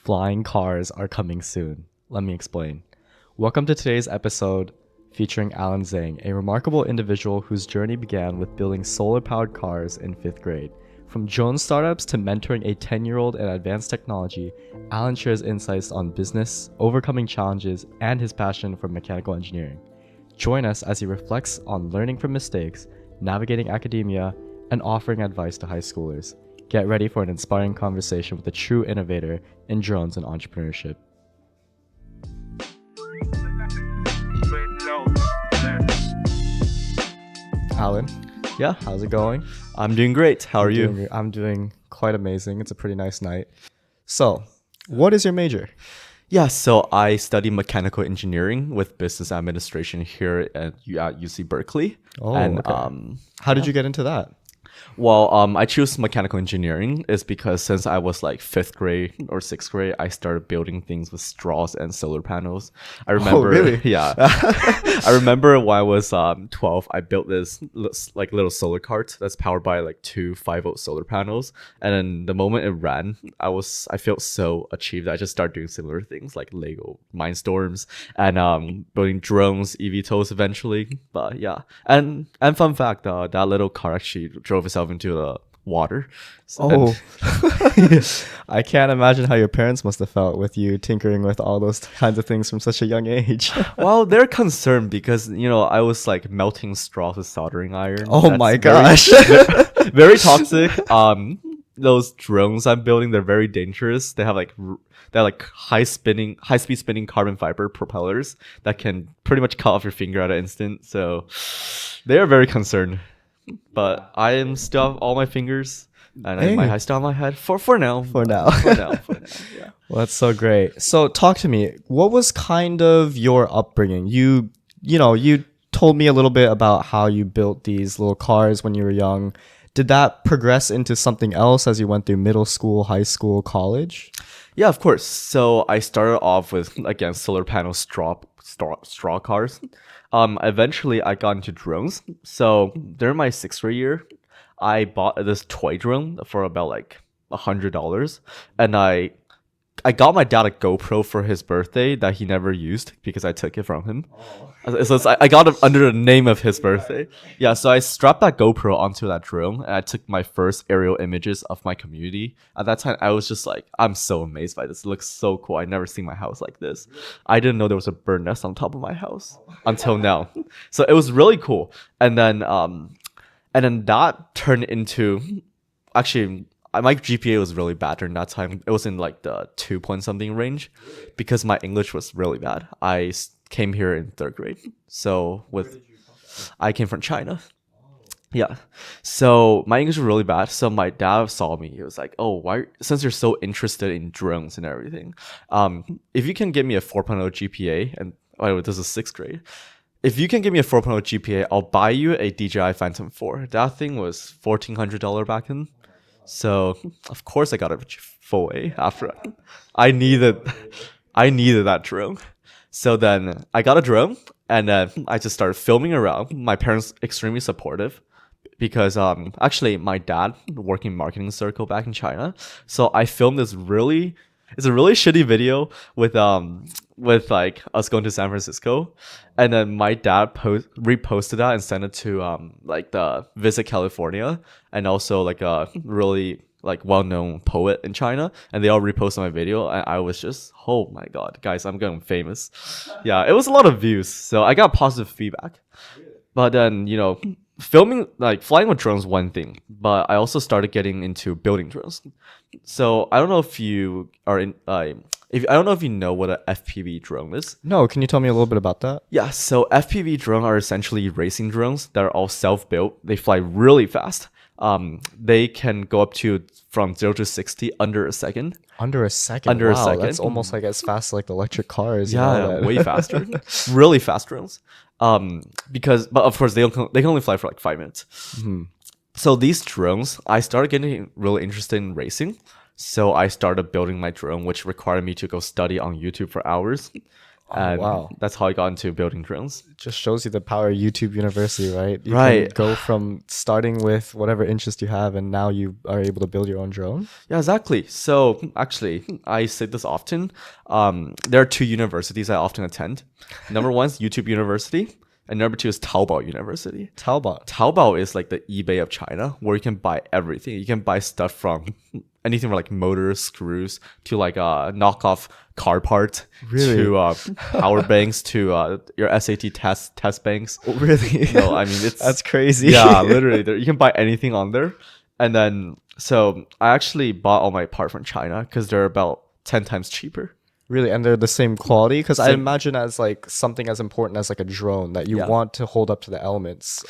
flying cars are coming soon. Let me explain. Welcome to today's episode featuring Alan Zhang, a remarkable individual whose journey began with building solar-powered cars in 5th grade. From drone startups to mentoring a 10-year-old in advanced technology, Alan shares insights on business, overcoming challenges, and his passion for mechanical engineering. Join us as he reflects on learning from mistakes, navigating academia, and offering advice to high schoolers. Get ready for an inspiring conversation with a true innovator in drones and entrepreneurship. Alan, Yeah, how's it going? I'm doing great. How are you? I'm doing quite amazing. It's a pretty nice night. So, what is your major? Yeah, so I study mechanical engineering with business administration here at UC Berkeley. How did you get into that? Well, I choose mechanical engineering is because since I was like 5th grade or 6th grade, I started building things with straws and solar panels. I remember, really? Yeah, I remember when I was 12, I built this like little solar cart that's powered by like two 5-volt solar panels. And then the moment it ran, I felt so achieved. I just started doing similar things like Lego Mindstorms and building drones, EVTOLs eventually. But yeah, and fun fact, that little car actually drove itself into the water. I can't imagine how your parents must have felt with you tinkering with all those kinds of things from such a young age. Well, they're concerned because I was like melting straws with soldering iron. Oh That's my gosh. very toxic. Those drones I'm building, they're very dangerous. They have like high speed spinning carbon fiber propellers that can pretty much cut off your finger at an instant. So they are very concerned. But I am still have all my fingers and I still have my head for now. For now. Yeah. Well, that's so great. So talk to me. What was kind of your upbringing? You told me a little bit about how you built these little cars when you were young. Did that progress into something else as you went through middle school, high school, college? Yeah, of course. So I started off with, again, solar panel straw cars. Eventually I got into drones. So during my 6th grade year, I bought this toy drone for about like $100, and I got my dad a GoPro for his birthday that he never used because I took it from him. So I got it under the name of his birthday. Yeah, so I strapped that GoPro onto that drone and I took my first aerial images of my community. At that time, I was just like, I'm so amazed by this. It looks so cool. I never seen my house like this. I didn't know there was a bird nest on top of my house until now. So it was really cool. And then that turned into, actually, my GPA was really bad during that time. It was in like the 2 point something range because my English was really bad. I came here in 3rd grade. So I came from China. Yeah. So my English was really bad. So my dad saw me. He was like, "Oh, why? Since you're so interested in drones and everything, if you can give me a 4.0 GPA, and this is 6th grade. If you can give me a 4.0 GPA, I'll buy you a DJI Phantom 4. That thing was $1,400 back then. So of course I got a full A after I needed that drone. So then I got a drone and then I just started filming around. My parents extremely supportive because actually my dad worked in marketing circle back in China. So I filmed it's a really shitty video with like us going to San Francisco, and then my dad reposted that and sent it to like the Visit California and also like a really like well-known poet in China, and they all reposted my video, and I was just, oh my god, guys, I'm getting famous. Yeah, it was a lot of views, so I got positive feedback. But then filming, like flying with drones, one thing, but I also started getting into building drones. So I don't know if you are in I don't know if you know what an FPV drone is. No, can you tell me a little bit about that? Yeah, so FPV drones are essentially racing drones that are all self-built. They fly really fast. They can go up to from 0 to 60 under a second. Under a second? Wow, that's almost like as fast as like the electric cars. Yeah, way faster. Really fast drones. But of course they can only fly for like 5 minutes. Mm-hmm. So these drones, I started getting really interested in racing. So I started building my drone, which required me to go study on YouTube for hours. Oh, And wow. that's how I got into building drones. It just shows you the power of YouTube University, right? You Right. can go from starting with whatever interest you have, and now you are able to build your own drone. Yeah, exactly. So actually, I say this often. There are two universities I often attend. Number one is YouTube University, and number two is Taobao University. Taobao. Taobao is like the eBay of China, where you can buy everything. You can buy stuff from anything from like motors, screws, to like knockoff car parts, Really? to power banks, to your SAT test banks. Oh, really? No, I mean it's That's crazy. yeah, literally, you can buy anything on there. And then so I actually bought all my parts from China because they're about 10 times cheaper. Really, and they're the same quality? Because I Same- imagine as like something as important as like a drone that you Yeah. want to hold up to the elements,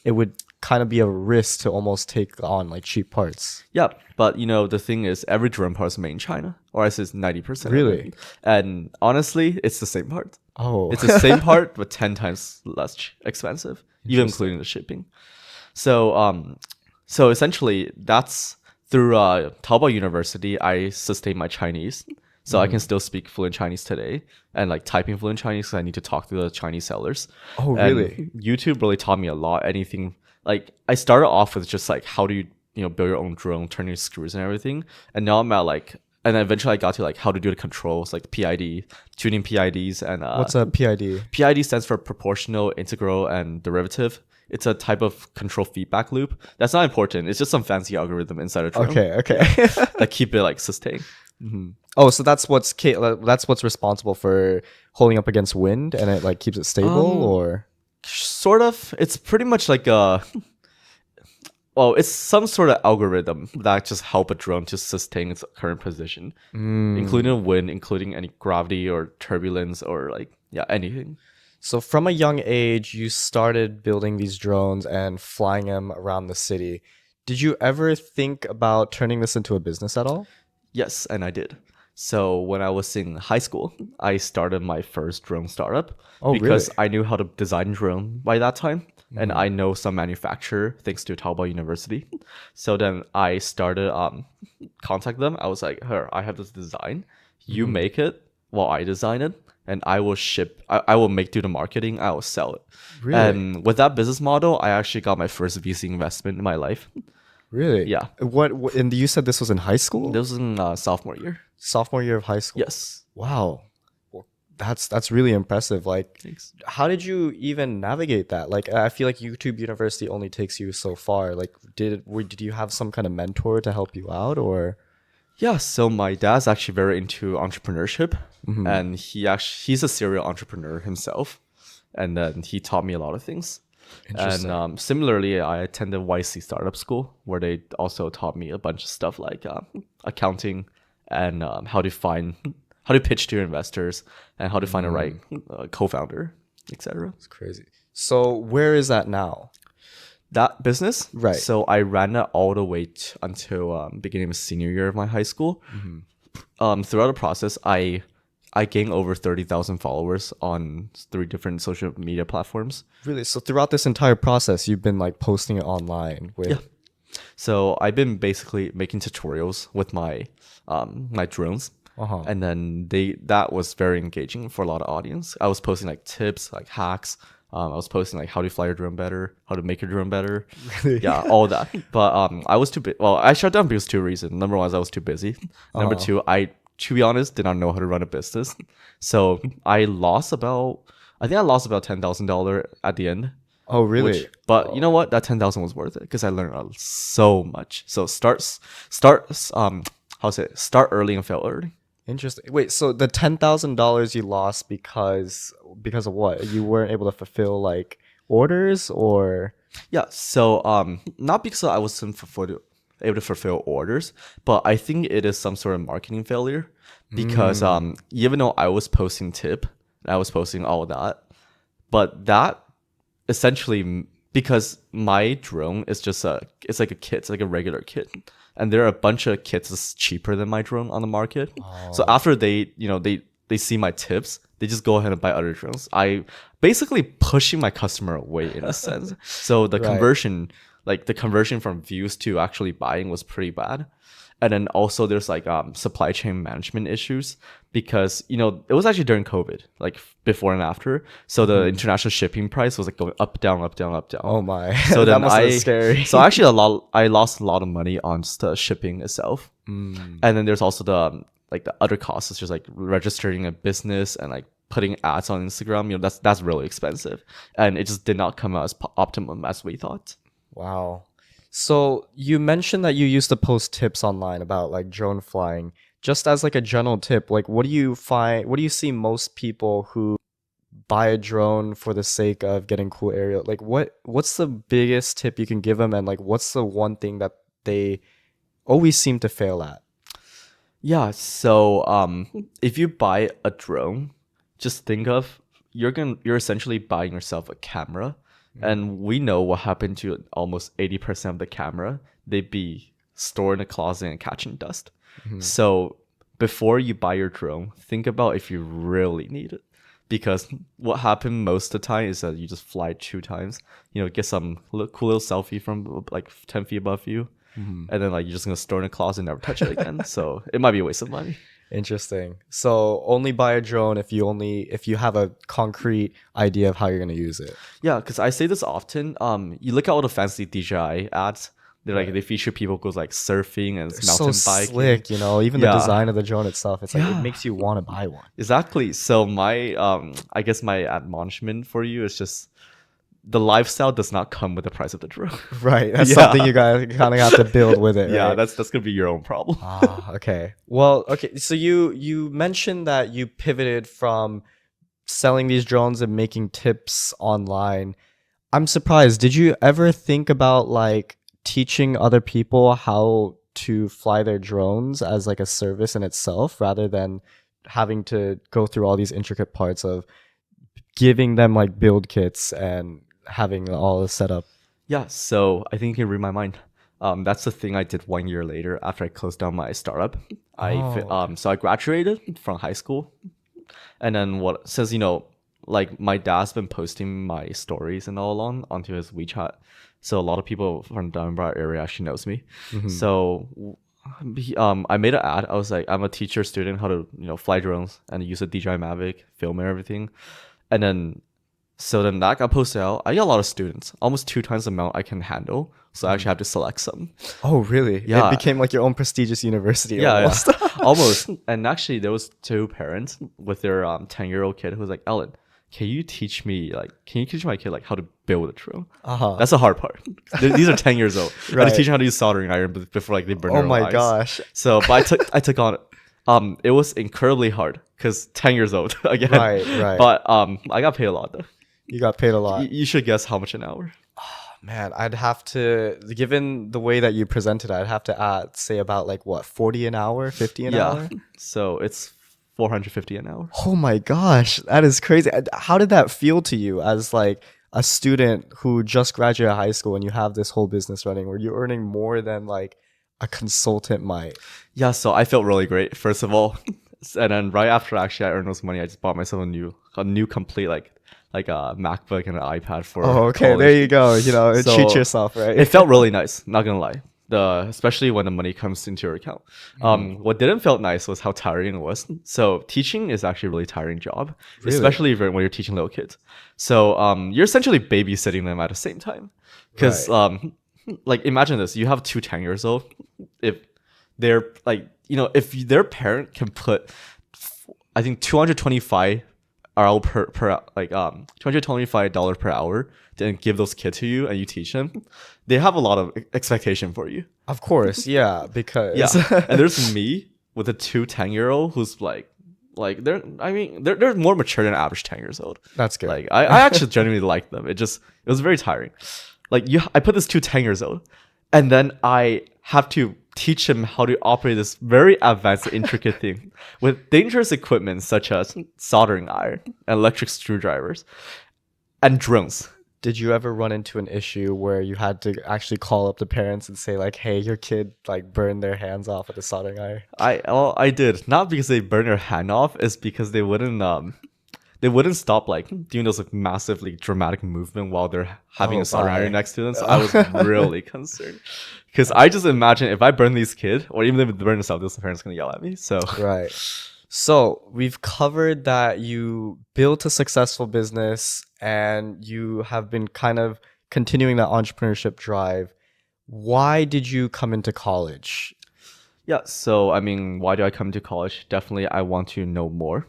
it would kind of be a risk to almost take on like cheap parts. Yeah, but you know the thing is, every drone part is made in China, or else it's 90%. Really? And honestly, it's the same part. Oh, It's the same part, but 10 times less expensive, even Interesting. including the shipping. So essentially, that's through Taobao University. I sustain my Chinese, so I can still speak fluent Chinese today, and like typing fluent Chinese because I need to talk to the Chinese sellers. Oh, And really? YouTube really taught me a lot. Anything like I started off with just like how do you build your own drone, turn your screws and everything, and now I'm at like. And eventually I got to like how to do the controls, like PID, tuning PIDs, and What's a PID? PID stands for proportional, integral, and derivative. It's a type of control feedback loop. That's not important. It's just some fancy algorithm inside a drone Okay. that keep it like sustained. Oh, so that's what's responsible for holding up against wind, and it like keeps it stable, or Sort of. It's pretty much like a. Well, it's some sort of algorithm that just help a drone to sustain its current position, including wind, including any gravity or turbulence or like anything. So from a young age, you started building these drones and flying them around the city. Did you ever think about turning this into a business at all? Yes, and I did. So when I was in high school, I started my first drone startup because really? I knew how to design drone by that time. And I know some manufacturer thanks to Taobao University. So then I started contact them. I was like, "Her, I have this design. You make it while I design it, and I will ship. I will do the marketing. I will sell it." Really? And with that business model, I actually got my first VC investment in my life. Really? Yeah. What and you said this was in high school? This was in sophomore year. Sophomore year of high school? Yes. Wow. Well, that's really impressive. Like, Thanks. how did you even navigate that? Like, I feel like YouTube University only takes you so far. Like, did you have some kind of mentor to help you out, or? Yeah, so my dad's actually very into entrepreneurship, and he's a serial entrepreneur himself, and then he taught me a lot of things. Interesting. And similarly, I attended YC Startup School, where they also taught me a bunch of stuff like accounting and how to pitch to your investors and how to find the right co-founder, etc. It's crazy. So where is that now? That business, Right. So I ran it all the way until beginning of senior year of my high school. Throughout the process, I gained over 30,000 followers on 3 different social media platforms. Really? So throughout this entire process, you've been like posting it online with. Yeah. So I've been basically making tutorials with my my drones. And then that was very engaging for a lot of audience. I was posting like tips, like hacks. I was posting like how to fly your drone better, how to make your drone better. Really? Yeah, all that. But I was too busy. Well, I shut down because of 2 reasons. Number one is I was too busy. Number two, to be honest, did not know how to run a business. So I lost about $10,000 at the end. Oh, really? But you know what? That 10,000 was worth it because I learned so much. So start early and fail early. Interesting. Wait, so the $10,000 you lost because of what? You weren't able to fulfill like orders, or? Yeah. So not because I wasn't able to fulfill orders, but I think it is some sort of marketing failure because even though I was posting tip, I was posting all that, but that essentially, because my drone is just it's like a kit, it's like a regular kit, and there are a bunch of kits that's cheaper than my drone on the market. So after they see my tips, they just go ahead and buy other drones. I basically pushing my customer away in a sense. So the Right. conversion, like the conversion from views to actually buying, was pretty bad. And then also there's like supply chain management issues because it was actually during COVID, like before and after. So the international shipping price was like going up, down, up, down, up, down. Oh my. So that then must have been scary. so actually I lost a lot of money on just the shipping itself. Mm. And then there's also the like the other costs. It's just like registering a business and like putting ads on Instagram. That's really expensive, and it just did not come out as optimum as we thought. Wow. So you mentioned that you used to post tips online about like drone flying. Just as like a general tip, like what do you see most people who buy a drone for the sake of getting cool aerial? Like what's the biggest tip you can give them, and like what's the one thing that they always seem to fail at? Yeah, so if you buy a drone, just think of you're essentially buying yourself a camera. And we know what happened to almost 80% of the camera. They'd be stored in a closet and catching dust. So before you buy your drone, think about if you really need it. Because what happened most of the time is that you just fly 2 times, get some cool little selfie from like 10 feet above you. And then like you're just going to store in a closet and never touch it again. So it might be a waste of money. Interesting. So only buy a drone if you have a concrete idea of how you're going to use it. Yeah, because I say this often. You look at all the fancy DJI ads. They're like they feature people goes like surfing and mountain So biking. slick, even the design of the drone itself. It's like it Yeah. makes you want to buy one. Exactly. So my I guess my admonishment for you is just the lifestyle does not come with the price of the drone. Right. That's Yeah. something you guys kind of have to build with it. Yeah, right? that's gonna be your own problem. Okay. Well, okay. So you mentioned that you pivoted from selling these drones and making tips online. I'm surprised. Did you ever think about like teaching other people how to fly their drones as like a service in itself, rather than having to go through all these intricate parts of giving them like build kits and having all the setup? Yeah, so I think you can read my mind. That's the thing I did 1 year later after I closed down my startup. So I graduated from high school, and then since like my dad's been posting my stories and all along onto his WeChat, so a lot of people from the Denver area actually knows me. So I made an ad. I was like, I'm a teacher student how to fly drones and use a DJI Mavic, film and everything, and then. So then that got posted out. I get a lot of students, almost 2 times the amount I can handle. So I actually have to select some. Oh, really? Yeah. It became like your own prestigious university. Yeah, Almost. almost. And actually, there was 2 parents with their 10-year-old kid who was like, Ellen, can you teach my kid like how to build a drone? That's the hard part. These are 10 years old. I had to teach them how to use soldering iron before like they burn their Oh my eyes. gosh. So, but I took on it. It was incredibly hard because 10 years old again. Right. But I got paid a lot though. You got paid a lot. You should guess how much an hour. Man, I'd have to, given the way that you presented, I'd have to say about like what, 40 an hour, 50 an hour? So it's 450 an hour. Oh my gosh, that is crazy. How did that feel to you as like a student who just graduated high school and you have this whole business running where you're earning more than like a consultant might? Yeah, so I felt really great, first of all. And then right after actually I earned those money, I just bought myself a new complete like a MacBook and an iPad for okay, college. there you go. So treat yourself, right? It felt really nice, not gonna lie. Especially when the money comes into your account. What didn't feel nice was how tiring it was. So teaching is actually a really tiring job, Really? especially when you're teaching little kids. So you're essentially babysitting them at the same time. Because like imagine this, you have 2 10 years old. If they're like, if their parent can put, I think 225 hour per like $225 per hour and give those kids to you and you teach them, they have a lot of expectation for you. Of course, yeah, because And there's me with a 2 10-year-old who's like they're more mature than average 10 years old. That's good. Like I actually genuinely like them. It was very tiring. Like I put this 2 10 years old and then I have to teach him how to operate this very advanced intricate thing with dangerous equipment such as soldering iron and electric screwdrivers and drones. Did you ever run into an issue where you had to actually call up the parents and say like, hey, your kid like burned their hands off with a soldering iron? I did, not because they burned their hand off, it's because they wouldn't they wouldn't stop like doing those like massively dramatic movement while they're having a ceremony next to them. So I was really concerned because I just imagine if I burn these kids or even if they burn themselves, the parents gonna yell at me. So Right. So we've covered that you built a successful business and you have been kind of continuing that entrepreneurship drive. Why did you come into college? yeah, so I mean, why do I come to college? Definitely, I want to know more.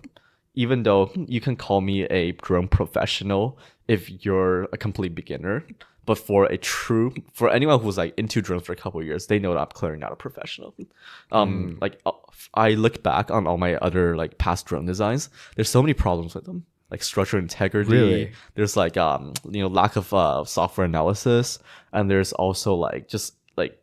Even though you can call me a drone professional if you're a complete beginner, but for anyone who's like into drones for a couple of years, they know that I'm clearly not a professional. Like I look back on all my other like past drone designs. There's so many problems with them, like structural integrity. Really? There's like lack of software analysis, and there's also like just like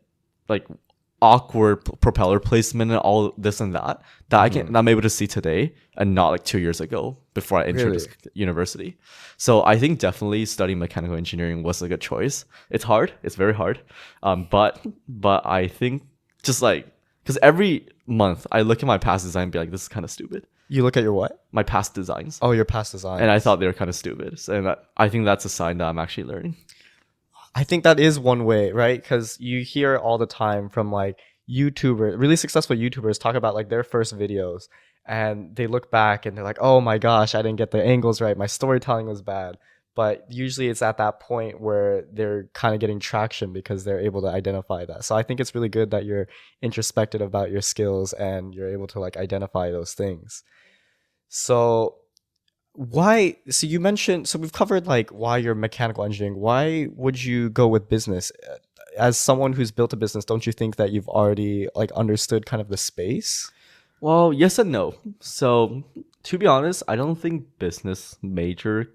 awkward propeller placement and all this and that I'm able to see today and not like 2 years ago before I entered this university. So I think definitely studying mechanical engineering was a good choice. It's hard, it's very hard, but I think just like because every month I look at my past design and be like, this is kind of stupid. You look at your what? My past designs. Oh, your past designs. And I thought they were kind of stupid. And I think that's a sign that I'm actually learning. I think that is one way, right? Because you hear all the time from like YouTubers, really successful YouTubers talk about like their first videos and they look back and they're like, oh my gosh, I didn't get the angles right. My storytelling was bad. But usually it's at that point where they're kind of getting traction because they're able to identify that. So I think it's really good that you're introspective about your skills and you're able to like identify those things. So so you mentioned, so we've covered like why you're mechanical engineering. Why would you go with business? As someone who's built a business, don't you think that you've already like understood kind of the space? Well, yes and no. So to be honest, I don't think business major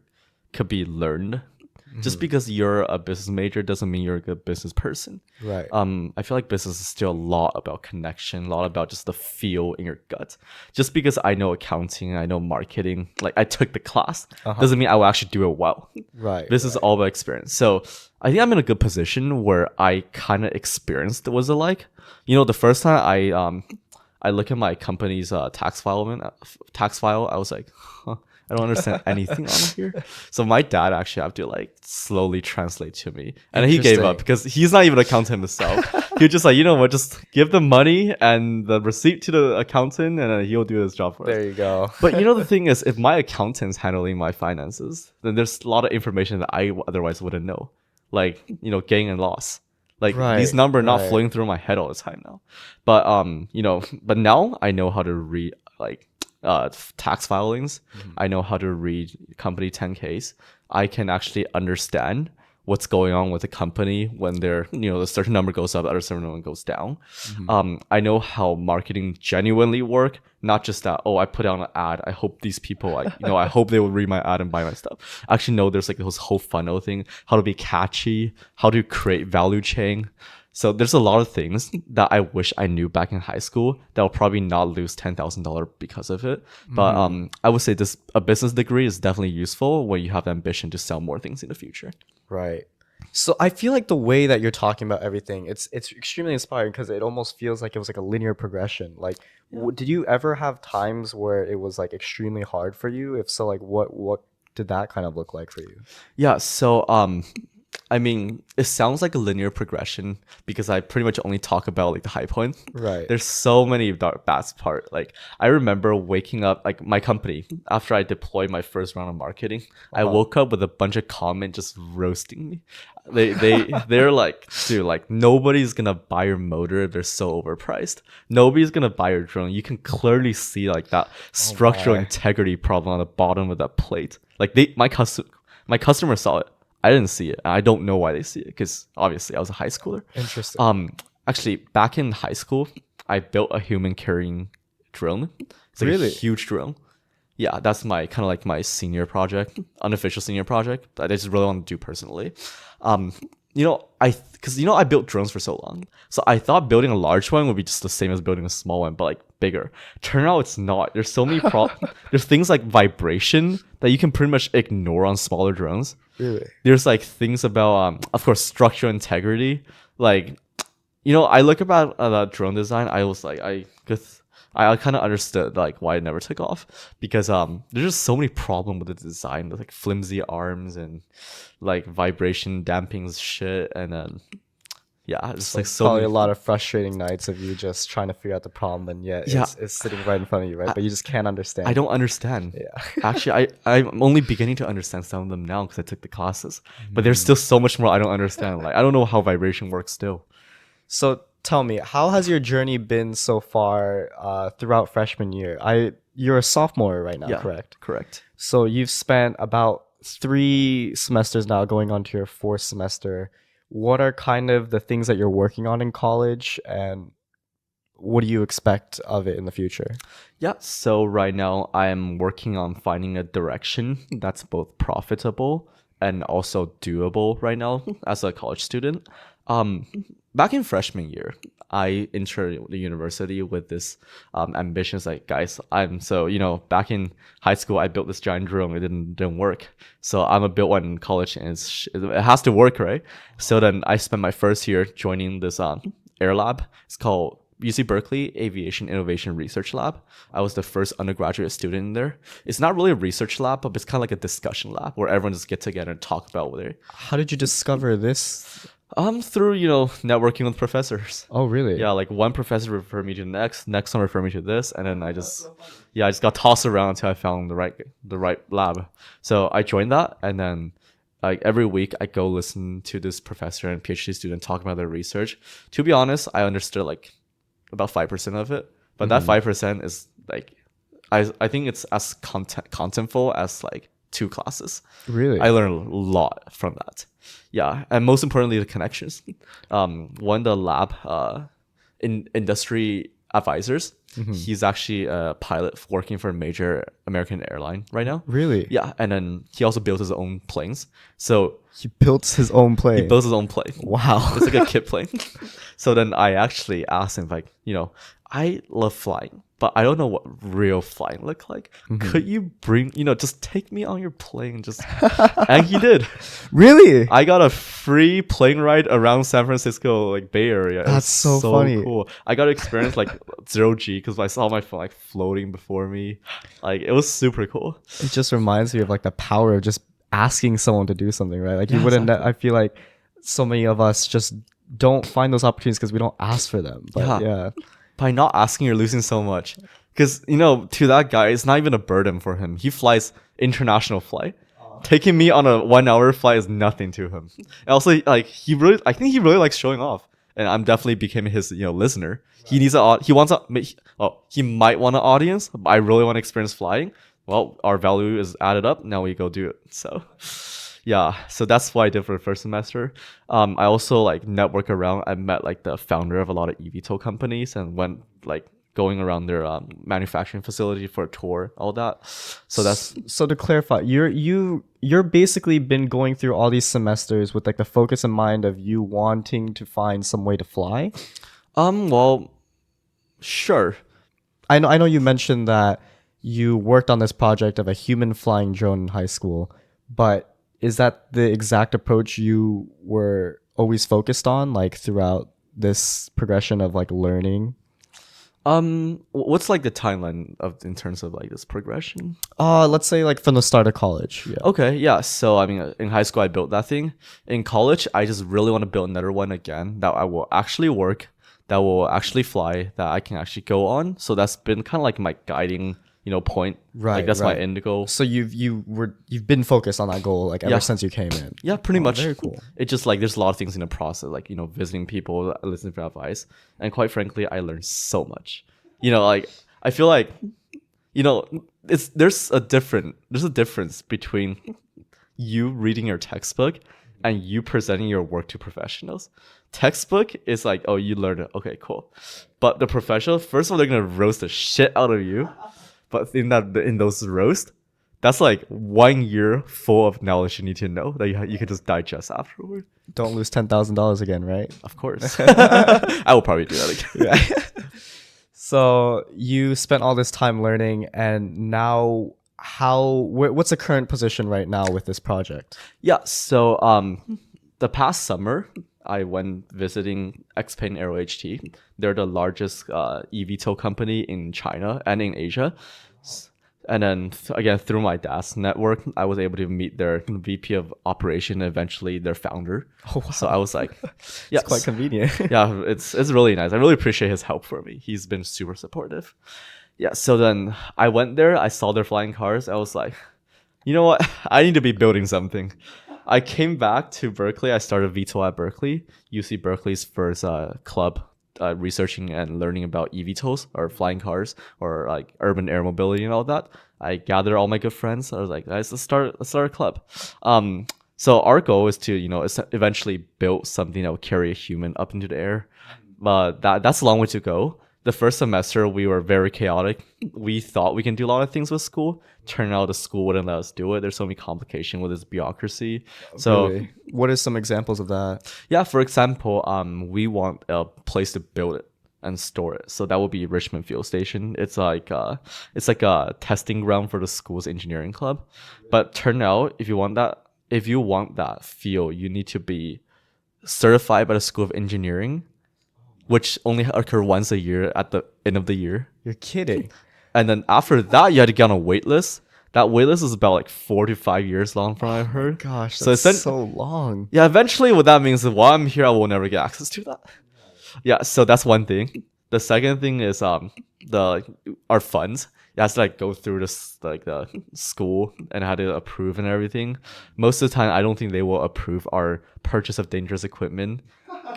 could be learned. Just because you're a business major doesn't mean you're a good business person. Right. I feel like business is still a lot about connection, a lot about just the feel in your gut. Just because I know accounting, I know marketing, like I took the class, doesn't mean I will actually do it well. Right. This is all about experience. So I think I'm in a good position where I kind of experienced what it's like. You know, the first time I look at my company's tax file, I was like, huh, I don't understand anything on here. So my dad actually had to like slowly translate to me. And then he gave up because he's not even an accountant himself. He was just like, you know what, just give the money and the receipt to the accountant and then he'll do his job for us. There you go. But you know, the thing is, if my accountant's handling my finances, then there's a lot of information that I otherwise wouldn't know. Like, you know, gain and loss. Like these numbers are not flowing through my head all the time now. But but now I know how to read like tax filings. I know how to read company 10Ks. I can actually understand what's going on with the company when they're, a certain number goes up, a certain number goes down. I know how marketing genuinely work, not just that, I put out an ad, I hope these people, I hope they will read my ad and buy my stuff. I actually know there's like this whole funnel thing, how to be catchy, how to create value chain. So there's a lot of things that I wish I knew back in high school that will probably not lose $10,000 because of it. But I would say a business degree is definitely useful when you have the ambition to sell more things in the future. Right. So I feel like the way that you're talking about everything, it's extremely inspiring because it almost feels like it was like a linear progression. Like, did you ever have times where it was like extremely hard for you? If so, like what did that kind of look like for you? Yeah. So I mean, it sounds like a linear progression because I pretty much only talk about like the high points. Right. There's so many bad part. Like I remember waking up, like my company, after I deployed my first round of marketing, I woke up with a bunch of comments just roasting me. They're like, dude, like nobody's gonna buy your motor. They're so overpriced. Nobody's gonna buy your drone. You can clearly see like that structural integrity problem on the bottom of that plate. Like my customer saw it. I didn't see it. I don't know why they see it because obviously I was a high schooler. Interesting. Actually, back in high school, I built a human carrying drone. It's like a huge drone. Yeah, that's my kind of like my senior project, unofficial senior project that I just really want to do personally. I built drones for so long, so I thought building a large one would be just the same as building a small one, but like bigger. Turn out it's not. There's so many there's things like vibration that you can pretty much ignore on smaller drones. Really? There's like things about of course structural integrity. Like, I look about drone design. I was like, I kind of understood like why it never took off, because there's just so many problems with the design, like flimsy arms and like vibration damping shit, and then yeah, it's like so Probably many. a lot of frustrating nights of you just trying to figure out the problem, and yet Yeah. it's sitting right in front of you, right? But you just can't understand. I don't understand. Yeah. Actually, I'm only beginning to understand some of them now because I took the classes. But there's still so much more I don't understand. Like I don't know how vibration works still. So tell me, how has your journey been so far throughout freshman year? You're a sophomore right now, Yeah, correct? correct. So you've spent about 3 semesters now going on to your 4th semester. What are kind of the things that you're working on in college, and what do you expect of it in the future? Yeah, so right now I'm working on finding a direction that's both profitable and also doable right now as a college student. Back in freshman year, I entered the university with this ambitions like, guys, back in high school I built this giant drone, it didn't work. So I'm gonna build one in college, and it has to work, right? So then I spent my first year joining this air lab. It's called UC Berkeley Aviation Innovation Research Lab. I was the first undergraduate student in there. It's not really a research lab, but it's kind of like a discussion lab where everyone just get together and talk about what they. How did you discover this? Through networking with professors. Oh, really? Yeah, like one professor referred me to the next one referred me to this, and then I just got tossed around until I found the right lab. So I joined that, and then like every week I go listen to this professor and PhD student talk about their research. To be honest, I understood like about 5% of it, but that 5% is like I think it's as contentful as like 2 classes. Really? I learned a lot from that. Yeah, and most importantly, the connections. One of the lab industry advisors, he's actually a pilot working for a major American airline right now. Really? Yeah, and then he also built his own planes. So He built his own plane. he built his own plane. Wow. It's like a kit plane. So then I actually asked him, like, I love flying, but I don't know what real flying look like. Could you just take me on your plane? And he did. Really? I got a free plane ride around San Francisco, like Bay Area. That's so funny. Cool. I got to experience like 0G because I saw my phone like floating before me. Like it was super cool. It just reminds me of like the power of just asking someone to do something, right? Like you Yeah, wouldn't. exactly. I feel like so many of us just don't find those opportunities because we don't ask for them. But yeah. By not asking, you're losing so much. Because, to that guy, it's not even a burden for him. He flies international flight. Taking me on a 1-hour flight is nothing to him. And also, like, I think he really likes showing off. And I'm definitely became his, listener. He needs he might want an audience, but I really want to experience flying. Well, our value is added up. Now we go do it. So, yeah. So that's what I did for the first semester. I also like network around. I met like the founder of a lot of EVTOL companies and went like going around their manufacturing facility for a tour, all that. So to clarify, you're basically been going through all these semesters with like the focus in mind of you wanting to find some way to fly. Well, sure. I know you mentioned that you worked on this project of a human flying drone in high school, but is that the exact approach you were always focused on, like throughout this progression of like learning? What's like the timeline in terms of like this progression? Let's say like from the start of college. Yeah. Okay, yeah. So I mean, in high school I built that thing. In college, I just really want to build another one again that I will actually work, that will actually fly, that I can actually go on. So that's been kind of like my guiding, point. Right. Like that's right. my end goal. So you've been focused on that goal like ever Yeah. since you came in. Yeah, pretty much. Very cool. It just like there's a lot of things in the process, like visiting people, listening to advice, and quite frankly, I learned so much. Like I feel like, there's a difference between you reading your textbook and you presenting your work to professionals. Textbook is like, oh, you learned it, okay, cool. But the professional, first of all, they're gonna roast the shit out of you. But in those roast, that's like 1 year full of knowledge you need to know that you can just digest afterward. Don't lose $10,000 again, right? Of course. I will probably do that again. Yeah. So you spent all this time learning, and now what's the current position right now with this project? Yeah. So the past summer, I went visiting Xpeng Aero HT. They're the largest EVTOL company in China and in Asia. And then again, through my dad's network, I was able to meet their VP of operation, and eventually their founder. Oh, wow. So I was like, yeah, It's quite convenient. yeah, it's really nice. I really appreciate his help for me. He's been super supportive. Yeah, so then I went there. I saw their flying cars. I was like, you know what? I need to be building something. I came back to Berkeley. I started VTOL at Berkeley, UC Berkeley's first club researching and learning about EVTOLs or flying cars or like urban air mobility and all that. I gathered all my good friends. I was like, guys, let's start a club. So our goal is to eventually build something that will carry a human up into the air. But that's a long way to go. The first semester we were very chaotic. We thought we can do a lot of things with school. Turned out the school wouldn't let us do it. There's so many complications with this bureaucracy. So Really? What are some examples of that? yeah, for example, we want a place to build it and store it. So that would be Richmond Fuel Station. It's like a testing ground for the school's engineering club. But turn out if you want that field, you need to be certified by the School of Engineering, which only occur once a year at the end of the year. You're kidding. And then after that, you had to get on a wait list. That wait list is about like 4 to 5 years long from what I heard. Gosh, So that's it's so long. Yeah, eventually what that means is while I'm here, I will never get access to that. Yeah, so that's one thing. The second thing is our funds. It has to like go through this like the school and had to approve and everything. Most of the time, I don't think they will approve our purchase of dangerous equipment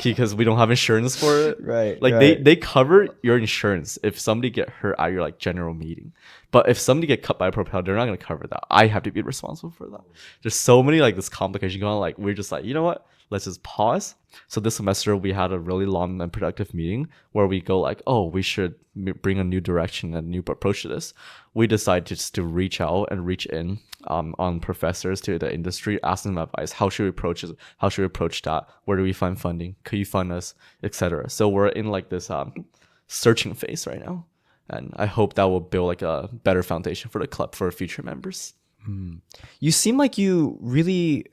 because we don't have insurance for it. Right. Like right. they cover your insurance if somebody get hurt at your like general meeting. But if somebody get cut by a propeller, they're not gonna cover that. I have to be responsible for that. There's so many like this complication going on. Like we're just like, you know what? Let's just pause. So this semester we had a really long and productive meeting where we go like, oh, we should bring a new direction and a new approach to this. We decided just to reach out and reach in on professors to the industry, ask them advice. How should we approach it? How should we approach that? Where do we find funding? Could you fund us, etc. So we're in like this searching phase right now, and I hope that will build like a better foundation for the club for future members. You seem like you really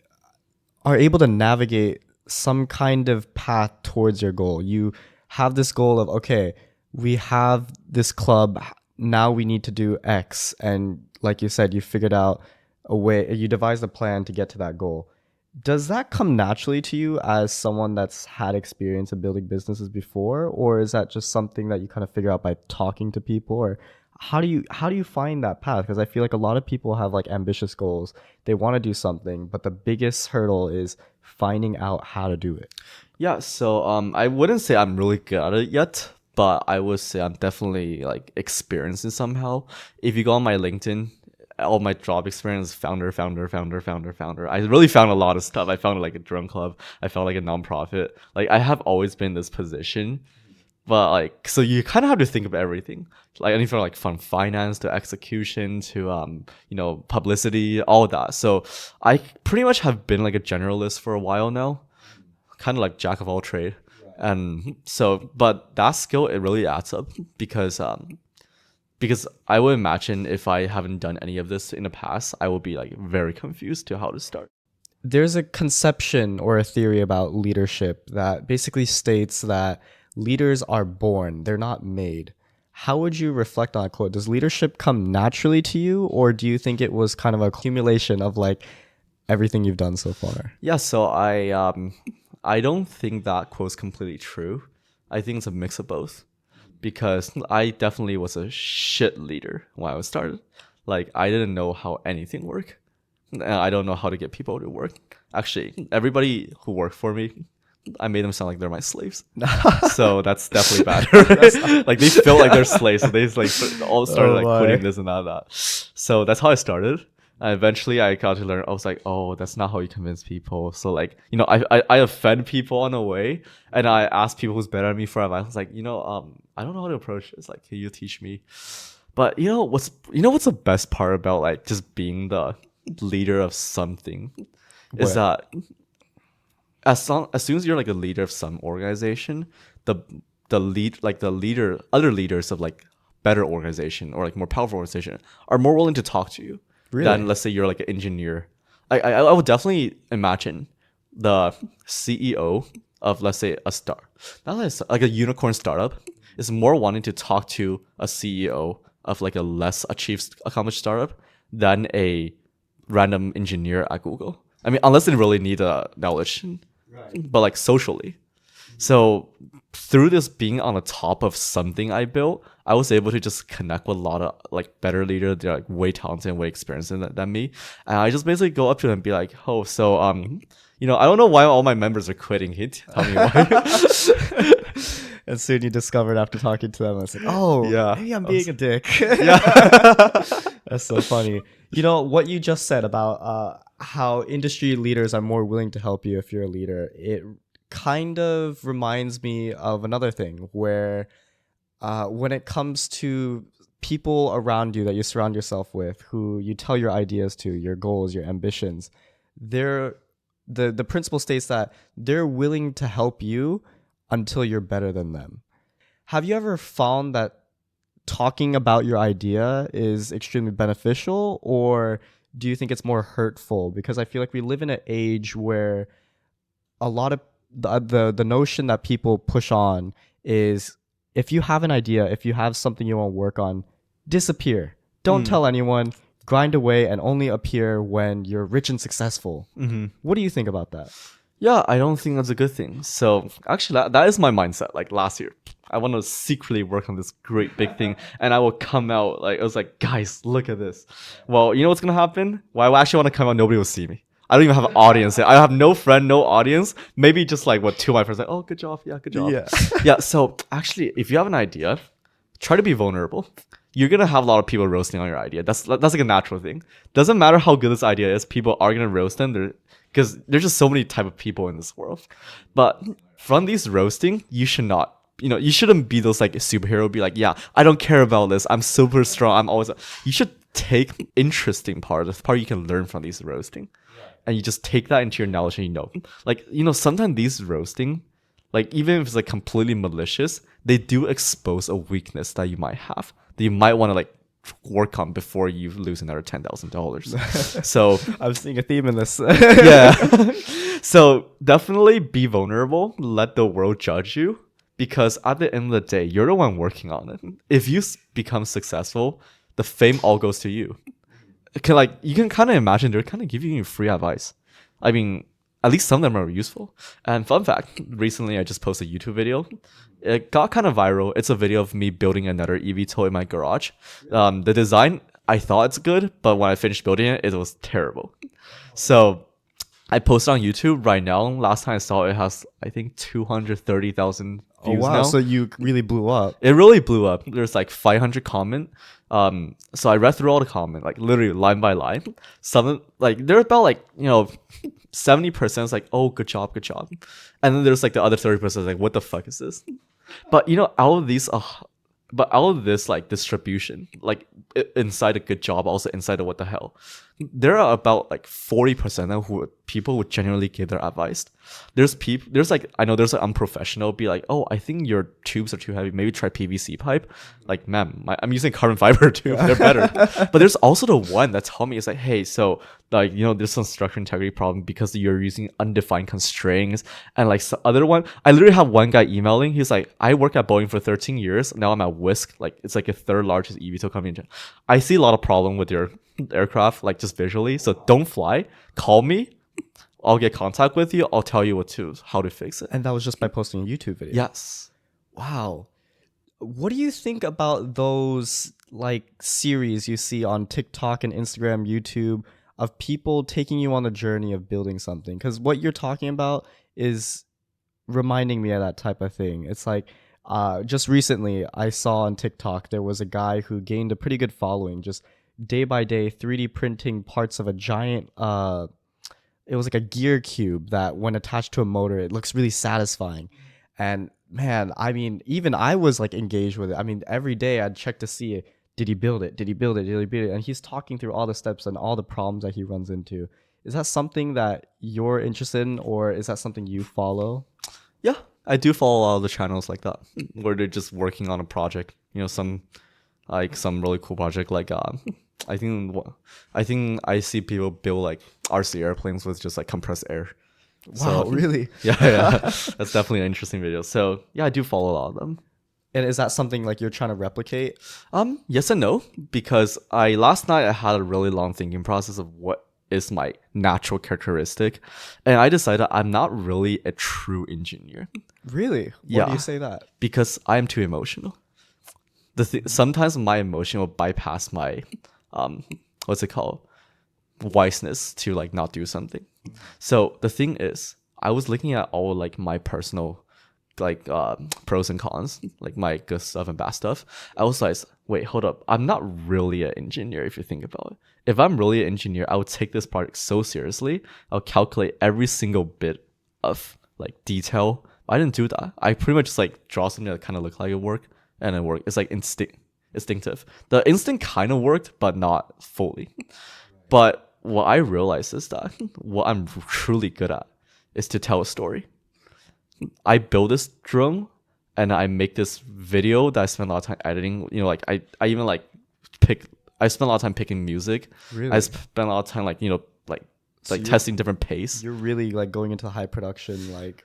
are able to navigate some kind of path towards your goal. You have this goal of, okay, we have this club, now we need to do X. And like you said, you figured out a way, you devised a plan to get to that goal. Does that come naturally to you as someone that's had experience in building businesses before? Or is that just something that you kind of figure out by talking to people? Or how do you find that path? Because I feel like a lot of people have like ambitious goals. They want to do something, but the biggest hurdle is finding out how to do it. Yeah, so I wouldn't say I'm really good at it yet, but I would say I'm definitely like experienced in somehow. If you go on my LinkedIn, all my job experience, founder. I really found a lot of stuff. I found like a drone club. I found like a nonprofit. Like I have always been in this position. But like, so you kind of have to think of everything, like anything like from finance to execution to publicity, all that. So I pretty much have been like a generalist for a while now, kind of like jack of all trade. And so, but that skill, it really adds up because I would imagine if I haven't done any of this in the past, I will be like very confused to how to start. There's a conception or a theory about leadership that basically states that leaders are born, they're not made. How would you reflect on that quote? Does leadership come naturally to you, or do you think it was kind of a accumulation of like everything you've done so far? Yeah, so I don't think that quote's completely true. I think it's a mix of both, because I definitely was a shit leader when I was started. Like I didn't know how anything worked. I don't know how to get people to work. Actually, everybody who worked for me, I made them sound like they're my slaves. So that's definitely bad. Right? Like they feel like they're slaves. So they just like all started like quitting this and that. So that's how I started. And eventually I got to learn, I was like, oh, that's not how you convince people. So like, I offend people on the way, and I ask people who's better than me for advice. I was like, I don't know how to approach this. Like, can you teach me? But what's the best part about like just being the leader of something is that as soon as you're like a leader of some organization, other leaders of like better organization or like more powerful organization are more willing to talk to you than let's say you're like an engineer. I would definitely imagine the CEO of, let's say, a star, not like a unicorn startup, is more wanting to talk to a CEO of like a less accomplished startup than a random engineer at Google. I mean, unless they really need knowledge, but like socially. So through this being on the top of something I built, I was able to just connect with a lot of like better leaders. They're like way talented and way experienced than me. And I just basically go up to them and be like, oh, so I don't know why all my members are quitting. Can you tell me why? And soon you discovered after talking to them, it's like, oh, Yeah. maybe I'm being a dick. Yeah. That's so funny. You know, what you just said about how industry leaders are more willing to help you if you're a leader, it kind of reminds me of another thing where when it comes to people around you that you surround yourself with, who you tell your ideas to, your goals, your ambitions, the principle states that they're willing to help you until you're better than them. Have you ever found that talking about your idea is extremely beneficial, or do you think it's more hurtful? Because I feel like we live in an age where a lot of the notion that people push on is, if you have an idea, if you have something you want to work on, disappear. Don't tell anyone. Grind away and only appear when you're rich and successful. What do you think about that? Yeah, I don't think that's a good thing. So actually, that is my mindset. Like last year, I want to secretly work on this great big thing, and I will come out like, I was like, guys, look at this. Well, you know what's gonna happen? Well, I actually want to come out, nobody will see me. I don't even have an audience. I have no friend, no audience. Maybe just like two of my friends like, oh, good job, yeah, good job. Yeah. So actually, if you have an idea, try to be vulnerable. You're gonna have a lot of people roasting on your idea. That's like a natural thing. Doesn't matter how good this idea is, people are gonna roast them. Because there's just so many type of people in this world. But from these roasting, you should not, you shouldn't be those like superhero, be like, yeah, I don't care about this, I'm super strong, I'm always, you should take interesting part, the part you can learn from these roasting. And you just take that into your knowledge and sometimes these roasting, like even if it's like completely malicious, they do expose a weakness that you might have, that you might want to like work on before you lose another $10,000. So I'm seeing a theme in this. Yeah. So definitely be vulnerable. Let the world judge you, because at the end of the day, you're the one working on it. If you become successful, the fame all goes to you. You can kind of imagine they're kind of giving you free advice. I mean, at least some of them are useful. And fun fact, recently I just posted a YouTube video. It got kind of viral. It's a video of me building another EVTOL in my garage. The design, I thought it's good, but when I finished building it, it was terrible. So I posted on YouTube right now. Last time I saw it has, I think, 230,000 views now. So you really blew up. It really blew up. There's like 500 comment. So I read through all the comment, like literally line by line. Some like they're about 70% is like, oh, good job. And then there's like the other 30% like, what the fuck is this? But out of this like distribution, like inside a good job, also inside of what the hell, there are about like 40% of people would genuinely give their advice. I know there's like unprofessional, be like, oh, I think your tubes are too heavy, maybe try PVC pipe. Like, ma'am, I'm using carbon fiber tubes, they're better. But there's also the one that told me, it's like, hey, so like, there's some structural integrity problem because you're using undefined constraints. And like some other one, I literally have one guy emailing, he's like, I work at Boeing for 13 years, now I'm at Whisk, like it's like a third largest eVTOL company. I see a lot of problem with your aircraft, like just visually, so don't fly, call me, I'll get contact with you, I'll tell you how to fix it. And that was just by posting a YouTube video. Yes. Wow. What do you think about those like series you see on TikTok and Instagram, YouTube, of people taking you on the journey of building something? Because what you're talking about is reminding me of that type of thing. It's like just recently I saw on TikTok there was a guy who gained a pretty good following, just day by day 3D printing parts of a giant it was like a gear cube that when attached to a motor, it looks really satisfying. And man, I mean, even I was like engaged with it. I mean, every day I'd check to see it. Did he build it? Did he build it? Did he build it? And he's talking through all the steps and all the problems that he runs into. Is that something that you're interested in, or is that something you follow? Yeah, I do follow a lot of the channels like that, where they're just working on a project. Some really cool project. Like I think I see people build like RC airplanes with just like compressed air. Wow, really? Yeah, that's definitely an interesting video. So yeah, I do follow a lot of them. And is that something like you're trying to replicate? Yes and no, because last night I had a really long thinking process of what is my natural characteristic, and I decided I'm not really a true engineer. Really? Why Yeah. do you say that? Because I'm too emotional. Sometimes my emotion will bypass my what's it called, wiseness to like not do something. So the thing is, I was looking at all like my personal like pros and cons, like my good stuff and bad stuff. I was like, wait, hold up, I'm not really an engineer if you think about it. If I'm really an engineer, I would take this project so seriously. I'll calculate every single bit of like detail. I didn't do that. I pretty much just like draw something that kind of looked like it worked, and it worked. It's like instinctive. The instinct kind of worked, but not fully. But what I realized is that what I'm truly good at is to tell a story. I build this drone and I make this video that I spend a lot of time editing. You know, like I even like I spend a lot of time picking music. Really? I spend a lot of time like, you know, like testing different pace. You're really like going into high production, like,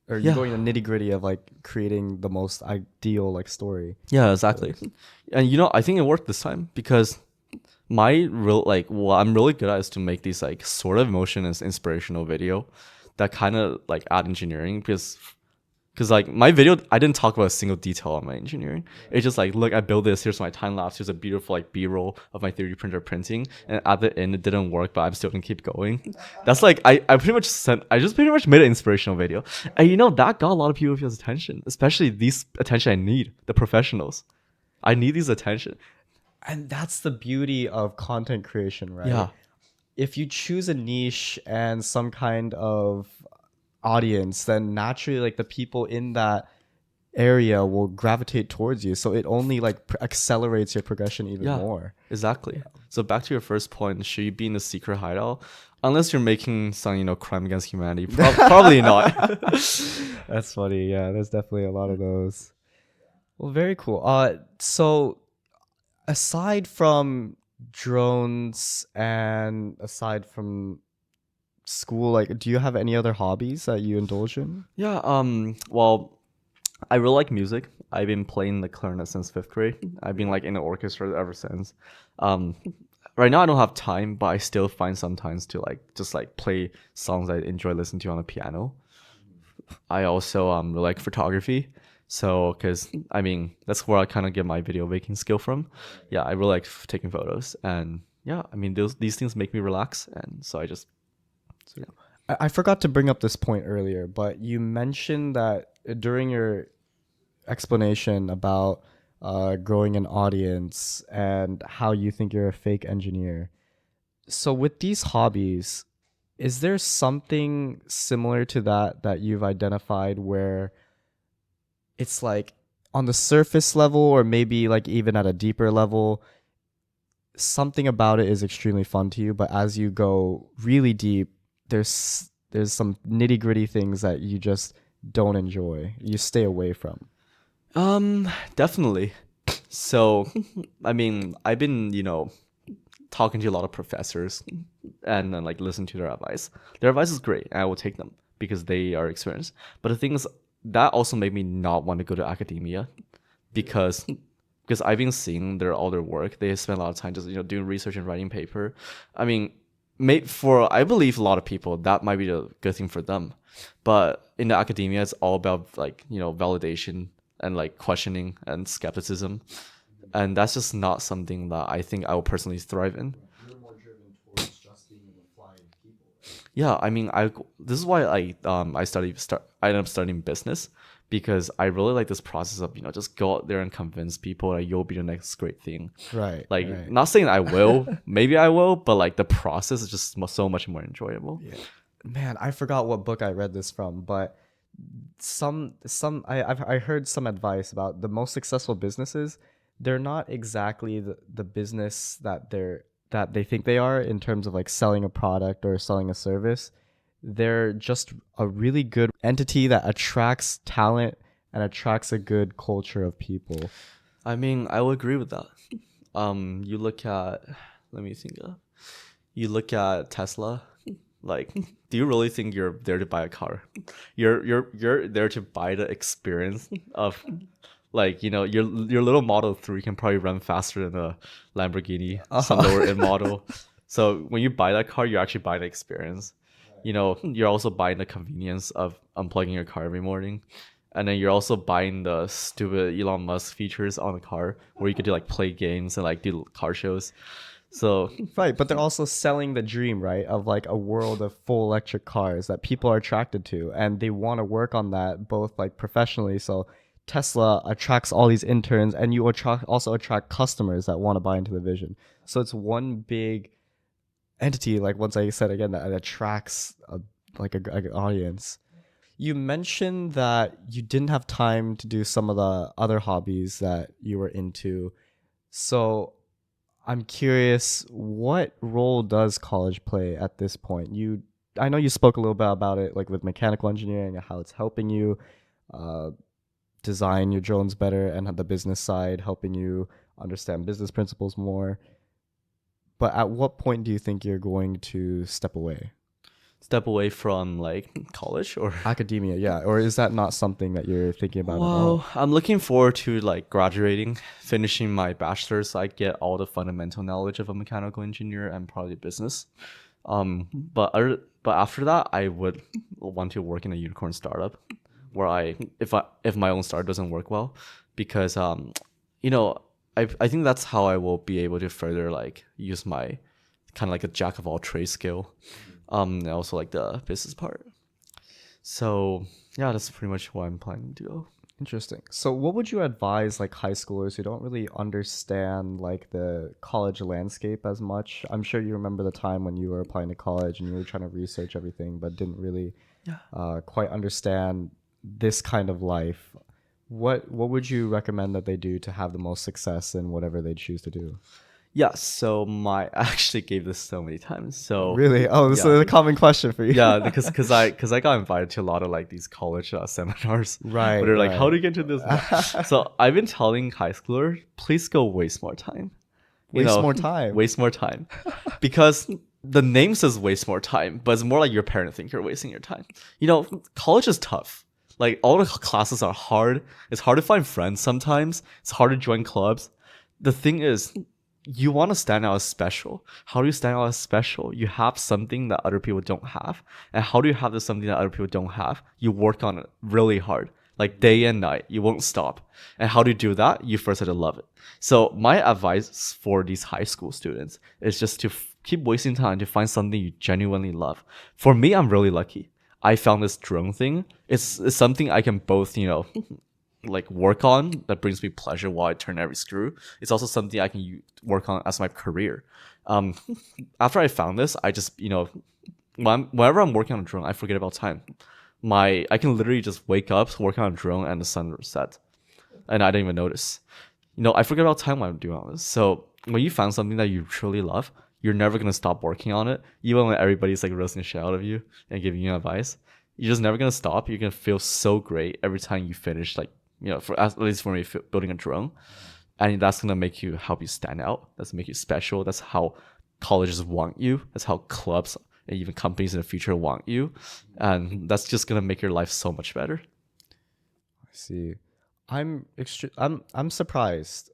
or you're going to nitty gritty of like creating the most ideal like story. Yeah, exactly. And you know, I think it worked this time because my real like what I'm really good at is to make these like sort of emotion and inspirational video that kind of like add engineering because like my video, I didn't talk about a single detail on my engineering. It's just like, look, I built this. Here's my time lapse. Here's a beautiful like B-roll of my 3D printer printing. And at the end, it didn't work, but I'm still gonna keep going. That's like I just pretty much made an inspirational video, and you know that got a lot of people's attention, especially these attention I need, the professionals. I need these attention. And that's the beauty of content creation, right? Yeah. If you choose a niche and some kind of audience, then naturally like the people in that area will gravitate towards you. So it only like accelerates your progression even more. Exactly. So back to your first point, should you be in a secret hideout? Unless you're making some, you know, crime against humanity, probably not. That's funny. Yeah, there's definitely a lot of those. Well, very cool. So aside from drones and aside from school, like, do you have any other hobbies that you indulge in? Yeah. Well, I really like music. I've been playing the clarinet since 5th grade. I've been like in the orchestra ever since. Right now I don't have time, but I still find sometimes to like just like play songs I enjoy listening to on the piano. I also really like photography. So, because I mean, that's where I kind of get my video making skill from. Yeah, I really like taking photos, and yeah, I mean, these things make me relax, and so I just, so yeah. I forgot to bring up this point earlier, but you mentioned that during your explanation about growing an audience and how you think you're a fake engineer. So with these hobbies, is there something similar to that you've identified where it's like on the surface level or maybe like even at a deeper level, something about it is extremely fun to you, but as you go really deep, there's some nitty-gritty things that you just don't enjoy. You stay away from. Definitely. So, I mean, I've been, you know, talking to a lot of professors and then like listen to their advice. Their advice is great, and I will take them because they are experienced. But the thing is, that also made me not want to go to academia because I've been seeing all their work. They spend a lot of time just, you know, doing research and writing paper. I mean, I believe a lot of people that might be a good thing for them, but in the academia, it's all about like, you know, validation and like questioning and skepticism, and that's just not something that I think I will personally thrive in. You're more driven towards just being able to fly people. Yeah, I mean, this is why I ended up studying business, because I really like this process of, you know, just go out there and convince people that you'll be the next great thing. Right. Like, right. not saying I will, maybe I will, but like the process is just so much more enjoyable. Yeah. Man, I forgot what book I read this from, but I heard some advice about the most successful businesses. They're not exactly the business that they think they are in terms of like selling a product or selling a service. They're just a really good entity that attracts talent and attracts a good culture of people. I mean, I will agree with that. You look at, let me think. You look at Tesla. Like, do you really think you're there to buy a car? You're there to buy the experience of, like, your little Model 3 can probably run faster than a Lamborghini, some lower end model. So when you buy that car, you're actually buying the experience. You're also buying the convenience of unplugging your car every morning. And then you're also buying the stupid Elon Musk features on the car where you could do like play games and like do car shows. So Right, but they're also selling the dream, right, of like a world of full electric cars that people are attracted to, and they want to work on that both like professionally. So Tesla attracts all these interns, and you also attract customers that want to buy into the vision. So it's one big entity, like once I said again, that attracts an audience. You mentioned that you didn't have time to do some of the other hobbies that you were into. So I'm curious, what role does college play at this point? I know you spoke a little bit about it, like with mechanical engineering and how it's helping you uh, design your drones better, and the business side helping you understand business principles more. But at what point do you think you're going to step away? step away from like college or Academia, yeah. Or is that not something that you're thinking about at all? well, I'm looking forward to like graduating, finishing my bachelor's so I get all the fundamental knowledge of a mechanical engineer and probably business. But after that, I would want to work in a unicorn startup where if my own startup doesn't work well, because you know, I think that's how I will be able to further like use my kind of like a jack of all trades skill, and also like the business part. So yeah, that's pretty much what I'm planning to do. Interesting. So what would you advise like high schoolers who don't really understand like the college landscape as much? I'm sure you remember the time when you were applying to college and you were trying to research everything but didn't really quite understand this kind of life. What would you recommend that they do to have the most success in whatever they choose to do? Yeah, so I actually gave this so many times. So Really? Oh, this yeah. is a common question for you. Yeah, because I got invited to a lot of like these college seminars. Right, Where they're like, right. how do you get into this? So I've been telling high schoolers, please go waste more time. Waste more time. Waste more time. Because the name says waste more time, but it's more like your parents think you're wasting your time. College is tough. Like all the classes are hard. It's hard to find friends sometimes. It's hard to join clubs. The thing is, you want to stand out as special. How do you stand out as special? You have something that other people don't have. And how do you have this something that other people don't have? You work on it really hard, like day and night. You won't stop. And how do you do that? You first have to love it. So my advice for these high school students is just to keep wasting time to find something you genuinely love. For me, I'm really lucky. I found this drone thing. It's something I can both, like work on that brings me pleasure while I turn every screw. It's also something I can work on as my career. After I found this, I just whenever I'm working on a drone, I forget about time. I can literally just wake up, work on a drone, and the sun will set, and I don't even notice. I forget about time when I'm doing all this. So when you found something that you truly love, you're never gonna stop working on it, even when everybody's like roasting the shit out of you and giving you advice. You're just never gonna stop. You're gonna feel so great every time you finish, like, at least for me, building a drone. And that's going to help you stand out. That's make you special. That's how colleges want you. That's how clubs and even companies in the future want you. And that's just going to make your life so much better. I see. I'm surprised.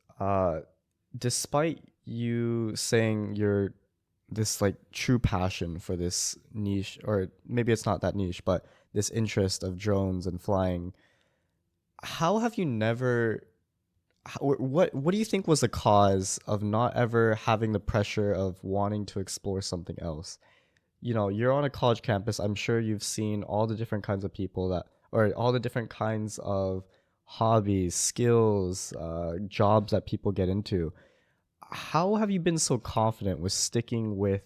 Despite you saying you're this like true passion for this niche, or maybe it's not that niche, but this interest of drones and flying, how have you never what do you think was the cause of not ever having the pressure of wanting to explore something else? You're on a college campus. I'm sure you've seen all the different kinds of people or all the different kinds of hobbies, skills, jobs that people get into. How have you been so confident with sticking with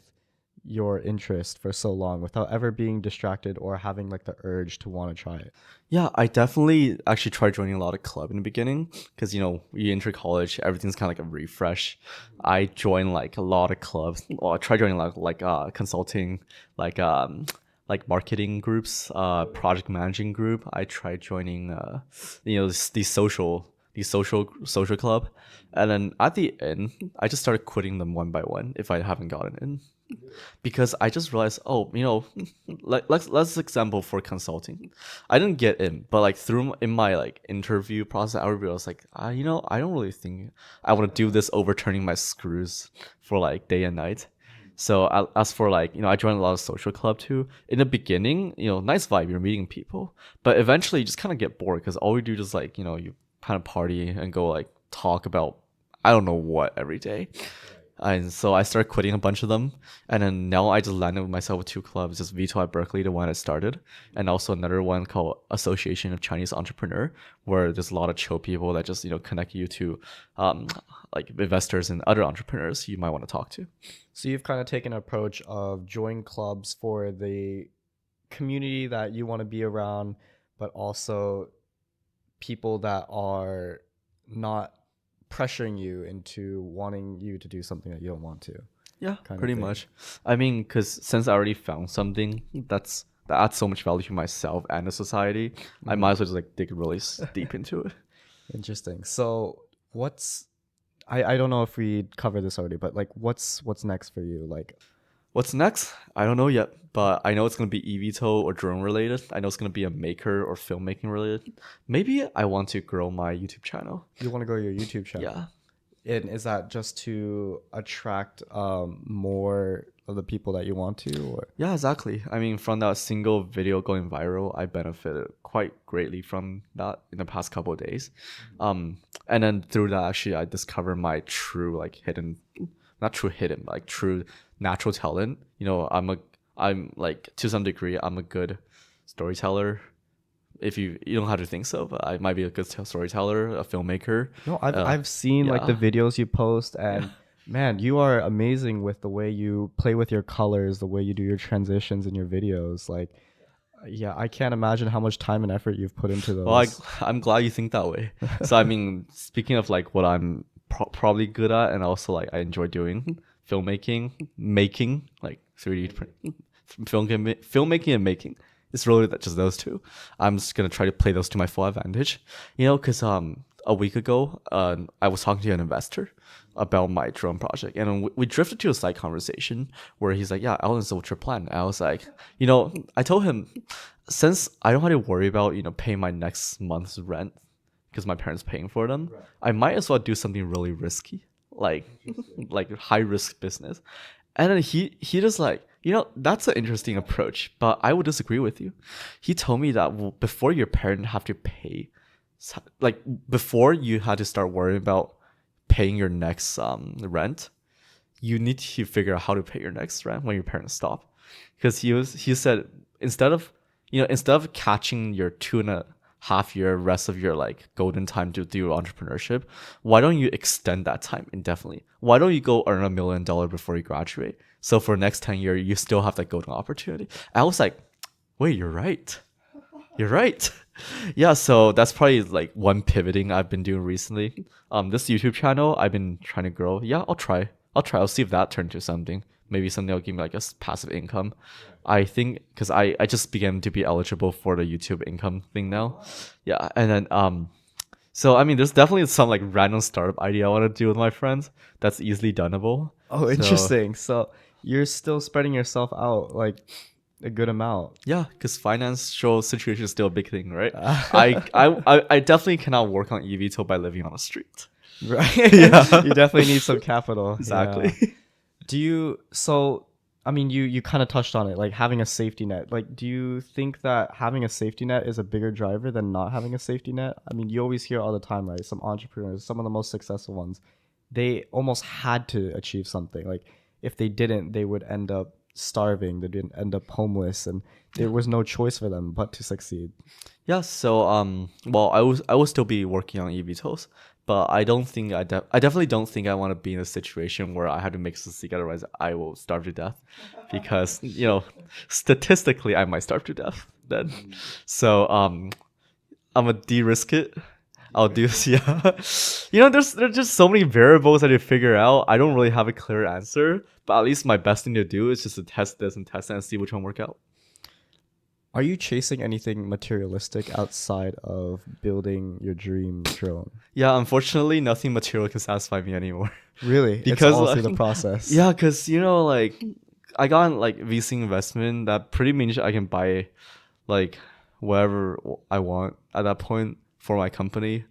your interest for so long without ever being distracted or having like the urge to want to try it? Yeah, I definitely actually tried joining a lot of club in the beginning because, you enter college, everything's kind of like a refresh. I joined like a lot of clubs. Well, I tried joining like consulting, like marketing groups, project managing group. I tried joining, these the social club, and then at the end, I just started quitting them one by one if I haven't gotten in, because I just realized, oh, like let's example for consulting, I didn't get in, but like in my like interview process, I realized like, I don't really think I want to do this overturning my screws for like day and night. So as for like, I joined a lot of social club too. In the beginning, nice vibe, you're meeting people, but eventually you just kind of get bored because all we do is like, you kind of party and go like talk about I don't know what every day. And so I started quitting a bunch of them, and then now I just landed with myself with two clubs, just VTOL at Berkeley, the one I started, and also another one called Association of Chinese Entrepreneur, where there's a lot of chill people that just connect you to like investors and other entrepreneurs you might want to talk to. So you've kind of taken an approach of join clubs for the community that you want to be around, but also people that are not pressuring you into wanting you to do something that you don't want to. Yeah, pretty much. I mean, because since I already found something that adds so much value to myself and the society, I might as well just like dig really deep into it. Interesting. So I don't know if we covered this already, but like what's next for you? Like, what's next? I don't know yet, but I know it's going to be EVTOL or drone related. I know it's going to be a maker or filmmaking related. Maybe I want to grow my YouTube channel. You want to grow your YouTube channel? Yeah. And is that just to attract more of the people that you want to? Or? Yeah, exactly. I mean, from that single video going viral, I benefited quite greatly from that in the past couple of days. And then through that, actually, I discovered my true like not true hidden, like true natural talent. I'm like to some degree, I'm a good storyteller. If you don't have to think so, but I might be a good storyteller, a filmmaker. No, I've seen like the videos you post, and man, you are amazing with the way you play with your colors, the way you do your transitions in your videos. Like, yeah, I can't imagine how much time and effort you've put into those. Well, I'm glad you think that way. So I mean, speaking of like what I'm probably good at, and also like I enjoy doing filmmaking, making like 3D filmmaking and making. It's really just those two. I'm just gonna try to play those to my full advantage, because a week ago, I was talking to an investor about my drone project, and we drifted to a side conversation where he's like, "Yeah, Alan, so what's your plan?" And I was like, I told him, since I don't have to worry about paying my next month's rent because my parents paying for them, right, I might as well do something really risky, like high risk business. And then he just like, that's an interesting approach, but I would disagree with you. He told me that before your parents have to pay, like before you had to start worrying about paying your next rent, you need to figure out how to pay your next rent when your parents stop. Because he said instead of catching your 2.5 year rest of your like golden time to do entrepreneurship, why don't you extend that time indefinitely? Why don't you go earn $1 million before you graduate? So for next 10 years, you still have that golden opportunity. I was like, wait, you're right. You're right. Yeah, so that's probably like one pivoting I've been doing recently. This YouTube channel I've been trying to grow. Yeah, I'll try. I'll see if that turns into something. Maybe something that'll give me like a passive income. I think because I just began to be eligible for the YouTube income thing now. Yeah, and then so I mean, there's definitely some like random startup idea I want to do with my friends that's easily doneable. Oh, interesting. So you're still spreading yourself out like a good amount. Yeah, because financial situation is still a big thing, right? I definitely cannot work on EVTOL by living on the street. Right. Yeah. You definitely need some capital. Exactly. Yeah. I mean, you kind of touched on it, like having a safety net. Like, do you think that having a safety net is a bigger driver than not having a safety net? I mean, you always hear all the time, right? Some entrepreneurs, some of the most successful ones, they almost had to achieve something. Like, if they didn't, they would end up starving. They didn't end up homeless, and there was no choice for them but to succeed. Yeah. So well, I will still be working on EVTOLs. But I don't think I definitely don't think I want to be in a situation where I have to make succeed, otherwise I will starve to death, because statistically I might starve to death then. So I'm gonna de-risk it. I'll do yeah. There's just so many variables that you figure out. I don't really have a clear answer, but at least my best thing to do is just to test this and test that and see which one work out. Are you chasing anything materialistic outside of building your dream drone? Yeah, unfortunately, nothing material can satisfy me anymore. Really? Because it's all like, through the process. yeah, because you know, like I got like VC investment that pretty means I can buy like whatever I want at that point for my company.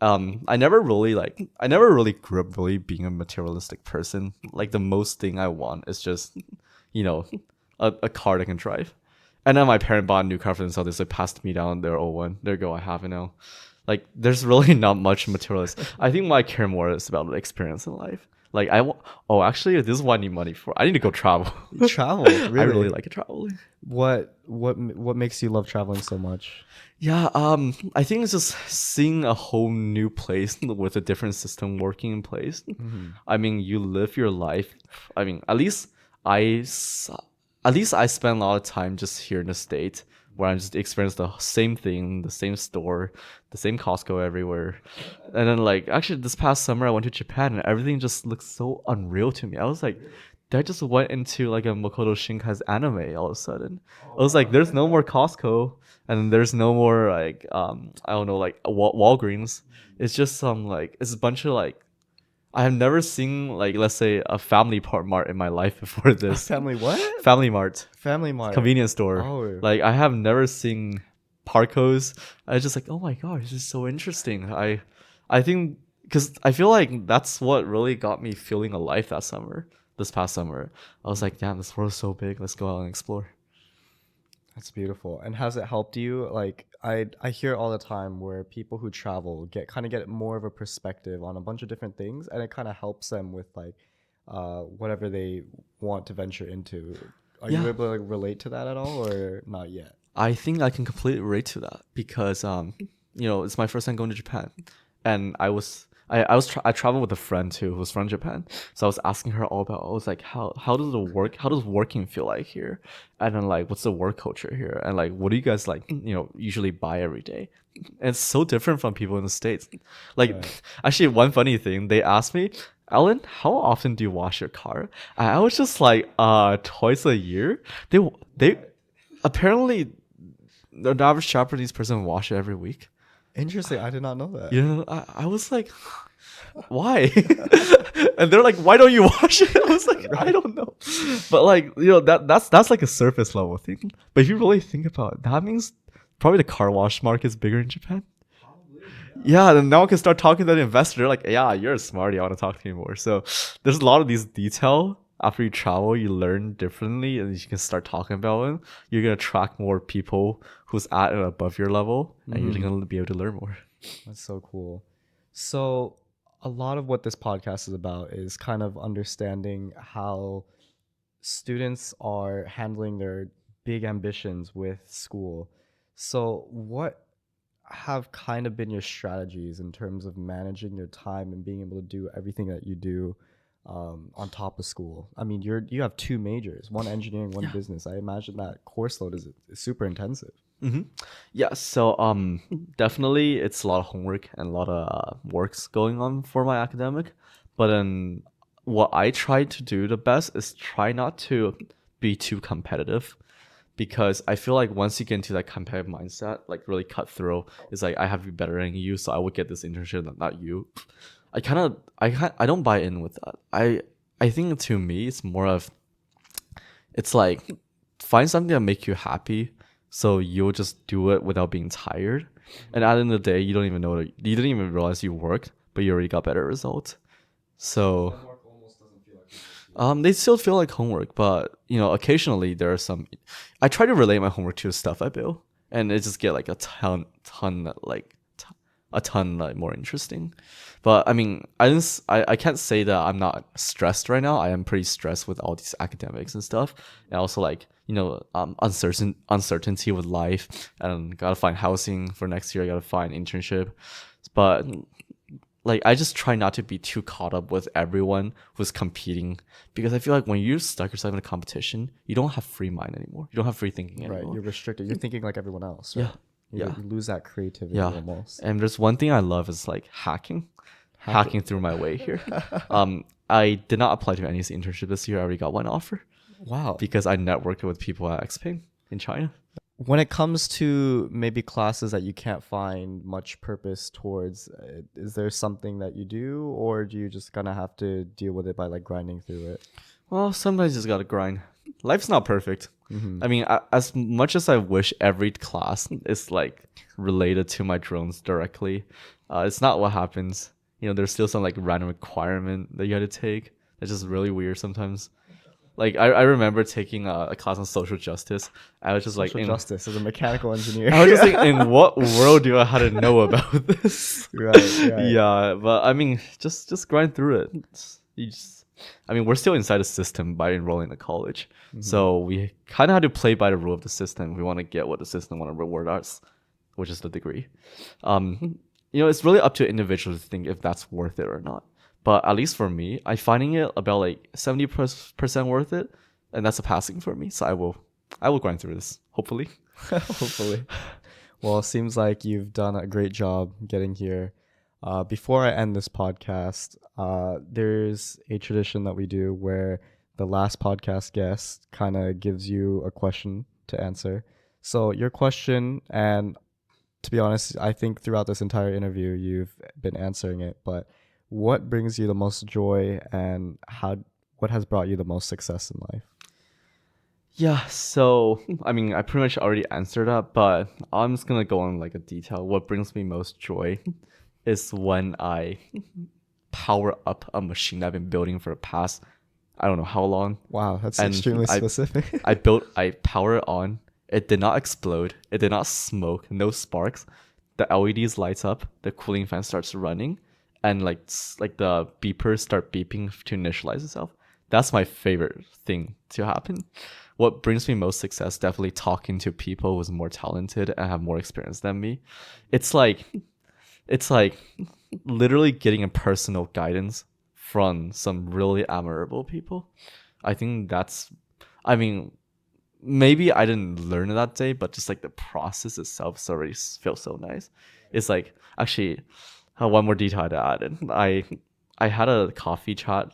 I never really grew up really being a materialistic person. Like the most thing I want is just, you know, a car that can drive. And then my parent bought a new car for themselves. They passed me down their old one. There you go, I have it now. Like there's really not much materialist. I think what I care more is about the experience in life. Like oh, actually this is what I need money for. I need to go travel. Travel, I really? really like traveling. What makes you love traveling so much? Yeah, I think it's just seeing a whole new place with a different system working in place. I mean, you live your life. I mean, at least I spend a lot of time just here in the States where I just experience the same thing, the same store, the same Costco everywhere. And then like actually this past summer I went to Japan and everything just looked so unreal to me. I was like, I just went into like a Makoto Shinkai's anime all of a sudden. I was like, there's no more Costco and there's no more like I don't know, like Walgreens. It's just some like it's a bunch of like I have never seen like let's say a family mart in my life before this. Family what? Family mart, Family mart. convenience store. Oh. Like I have never seen Parcos. I was just like, oh my god, this is so interesting. I think because I feel like that's what really got me feeling alive that summer. This past summer, I was like, damn, this world is so big. Let's go out and explore. That's beautiful. And has it helped you? Like I hear all the time where people who travel get more of a perspective on a bunch of different things, and it kind of helps them with like whatever they want to venture into. Are you able to like relate to that at all, or not yet? I think I can completely relate to that because you know, it's my first time going to Japan, and I traveled with a friend too who was from Japan. So I was asking her all about I was like, how does working feel like here? And then like what's the work culture here? And like what do you guys like, you know, usually buy every day? And it's so different from people in the States. Like actually one funny thing, they asked me, Alan, how often do you wash your car? And I was just like, twice a year. They apparently the average Japanese person wash it every week. Interesting. I did not know that. You know, I was like, why? And they're like, why don't you wash it? I was like, I don't know. But like, you know, that's like a surface level thing. But if you really think about it, that means probably the car wash market is bigger in Japan. Yeah, then now I can start talking to the investor. They're like, yeah, you're smart. I want to talk to you more. So there's a lot of these detail. After you travel, you learn differently and you can start talking about it. You're going to attract more people who's at and above your level, and you're going to be able to learn more. That's so cool. So a lot of what this podcast is about is kind of understanding how students are handling their big ambitions with school. So what have kind of been your strategies in terms of managing your time and being able to do everything that you do on top of school? I mean, you have two majors, one engineering, one business. I imagine that course load is super intensive. Yeah, so definitely it's a lot of homework and a lot of works going on for my academic. But then what I try to do the best is try not to be too competitive, because I feel like once you get into that competitive mindset, like really cutthroat, it's like I have to be better than you, so I would get this internship, not you. I don't buy in with that. I think to me it's more of it's like find something that make you happy, so you'll just do it without being tired. And at the end of the day, you didn't even realize you worked, but you already got better results. So they still feel like homework, but you know, occasionally there are some. I try to relate my homework to the stuff I build, and it just get like a ton like more interesting. But I mean, I can't say that I'm not stressed right now. I am pretty stressed with all these academics and stuff, and also like, you know, uncertainty with life, and gotta find housing for next year. I gotta find internship, but like I just try not to be too caught up with everyone who's competing, because I feel like when you stuck yourself in a competition, you don't have free mind anymore. You don't have free thinking anymore. Right, you're restricted. You're thinking like everyone else. Right? Yeah. You lose that creativity almost. And there's one thing I love is like hacking through my way here. I did not apply to any internship this year. I already got one offer. Wow. Because I networked with people at Xpeng in China. when it comes to maybe classes that you can't find much purpose towards, is there something that you do, or do you just kind of have to deal with it by like grinding through it? Well, sometimes you just gotta grind. Life's not perfect. Mm-hmm. I mean, as much as I wish every class is like related to my drones directly, it's not what happens. You know, there's still some like random requirement that you had to take. It's just really weird sometimes. Like I remember taking a class on social justice. I was just like, Social justice as a mechanical engineer. I was just like, in what world do I have to know about this? Right. Yeah, but I mean, just grind through it. I mean, we're still inside the system by enrolling to college, so we kind of had to play by the rule of the system. We want to get what the system want to reward us, which is the degree. You know, it's really up to individuals to think if that's worth it or not. But at least for me, I'm finding it about like 70% worth it, and that's a passing for me. So I will grind through this, hopefully. Hopefully. Well, it seems like you've done a great job getting here. Before I end this podcast, there's a tradition that we do where the last podcast guest kind of gives you a question to answer. So your question, and to be honest, I think throughout this entire interview, you've been answering it, but what brings you the most joy, and what has brought you the most success in life? Yeah, so I mean, I pretty much already answered that, but I'm just gonna go on like a detail. What brings me most joy is when I power up a machine I've been building for the past, I don't know how long. Wow, that's And extremely specific. I power it on. It did not explode. It did not smoke. No sparks. The LEDs lights up. The cooling fan starts running, and like the beepers start beeping to initialize itself. That's my favorite thing to happen. What brings me most success, definitely talking to people who's more talented and have more experience than me. It's like literally getting a personal guidance from some really admirable people. I think I mean, maybe I didn't learn it that day, but just like the process itself already feels so nice. It's like, actually, one more detail to add in. I had a coffee chat.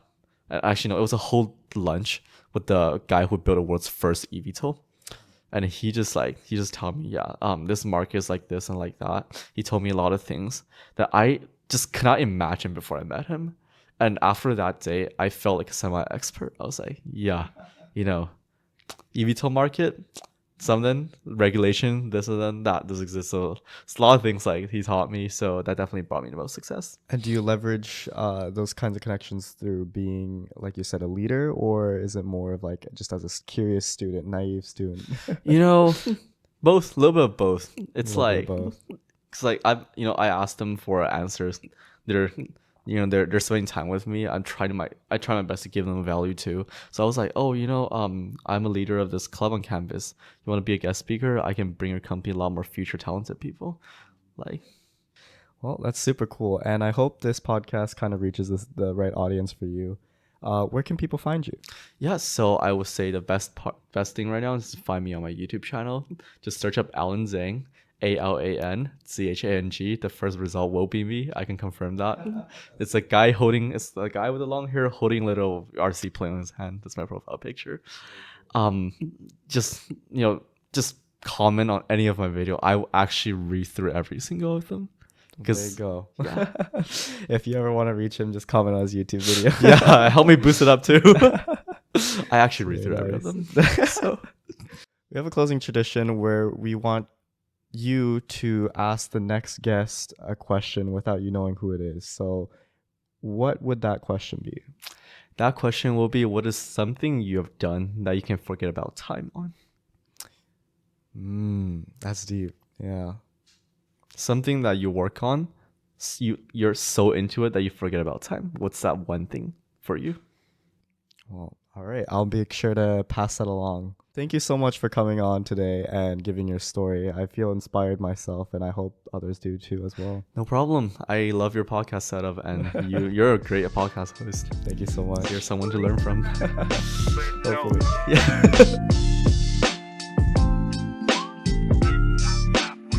Actually, no, it was a whole lunch with the guy who built the world's first EVTOL. And he just told me, this market is like this and like that. He told me a lot of things that I just could not imagine before I met him. And after that day, I felt like a semi-expert. I was like, yeah, you know, EVTOL market, something, regulation, this and then that does exist. So it's a lot of things like he taught me. So that definitely brought me the most success. And do you leverage those kinds of connections through being, like you said, a leader, or is it more of like just as a curious student, naive student? You know, both, a little bit of both. It's like, both. cause like I asked them for answers. They're spending time with me. I try my best to give them value too. So I was like, I'm a leader of this club on campus. You want to be a guest speaker? I can bring your company a lot more future talented people. Like, well, that's super cool. And I hope this podcast kind of reaches the right audience for you. Where can people find you? yeah, so I would say the best thing right now is to find me on my YouTube channel. Just search up Alan Zhang, AlanZhang. The first result will be me. I can confirm that. It's a guy with the long hair holding a little RC plane in his hand. That's my profile picture. Just comment on any of my video. I will actually read through every single of them. There you go. Yeah. If you ever want to reach him, just comment on his YouTube video. Yeah, help me boost it up too. I actually read through every of them. So we have a closing tradition where we want you to ask the next guest a question without you knowing who it is. So what would that question be? that question will be, what is something you have done that you can forget about time on? That's deep. Yeah. Something that you work on, you're so into it that you forget about time. What's that one thing for you? Well, all right. I'll be sure to pass that along. Thank you so much for coming on today and giving your story. I feel inspired myself, and I hope others do too as well. No problem. I love your podcast setup, and you're a great podcast host. Thank you so much. You're someone to learn from. Hopefully. Yeah.